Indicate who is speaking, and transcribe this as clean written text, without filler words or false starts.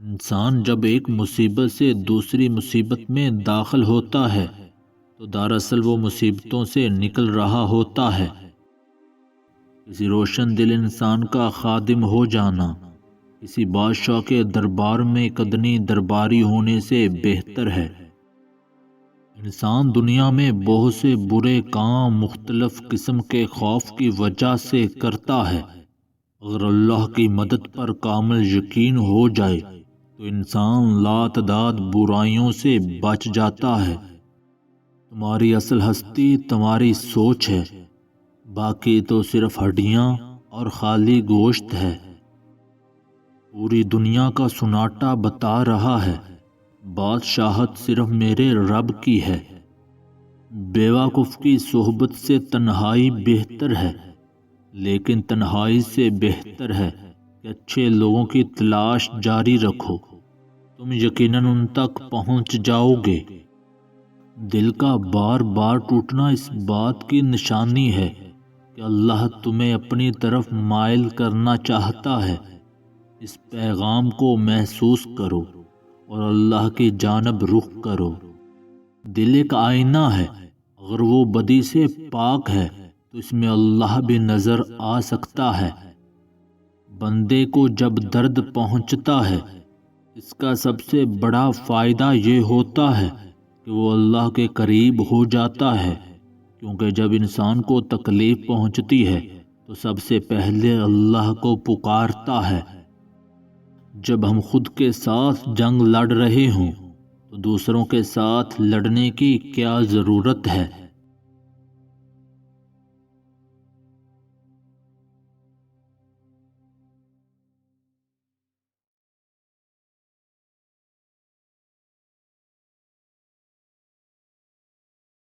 Speaker 1: انسان جب ایک مصیبت سے دوسری مصیبت میں داخل ہوتا ہے تو دراصل وہ مصیبتوں سے نکل رہا ہوتا ہے۔ کسی روشن دل انسان کا خادم ہو جانا کسی بادشاہ کے دربار میں قدنی درباری ہونے سے بہتر ہے۔ انسان دنیا میں بہت سے برے کام مختلف قسم کے خوف کی وجہ سے کرتا ہے۔ اگر اللہ کی مدد پر کامل یقین ہو جائے تو انسان لاتعداد برائیوں سے بچ جاتا ہے۔ تمہاری اصل ہستی تمہاری سوچ ہے، باقی تو صرف ہڈیاں اور خالی گوشت ہے۔ پوری دنیا کا سناٹا بتا رہا ہے بادشاہت صرف میرے رب کی ہے۔ بیوقوف کی صحبت سے تنہائی بہتر ہے، لیکن تنہائی سے بہتر ہے کہ اچھے لوگوں کی تلاش جاری رکھو، تم یقیناً ان تک پہنچ جاؤ گے۔ دل کا بار بار ٹوٹنا اس بات کی نشانی ہے کہ اللہ تمہیں اپنی طرف مائل کرنا چاہتا ہے۔ اس پیغام کو محسوس کرو اور اللہ کی جانب رخ کرو۔ دل ایک آئینہ ہے، اگر وہ بدی سے پاک ہے تو اس میں اللہ بھی نظر آ سکتا ہے۔ بندے کو جب درد پہنچتا ہے اس کا سب سے بڑا فائدہ یہ ہوتا ہے کہ وہ اللہ کے قریب ہو جاتا ہے، کیونکہ جب انسان کو تکلیف پہنچتی ہے تو سب سے پہلے اللہ کو پکارتا ہے۔ جب ہم خود کے ساتھ جنگ لڑ رہے ہوں تو دوسروں کے ساتھ لڑنے کی کیا ضرورت ہے؟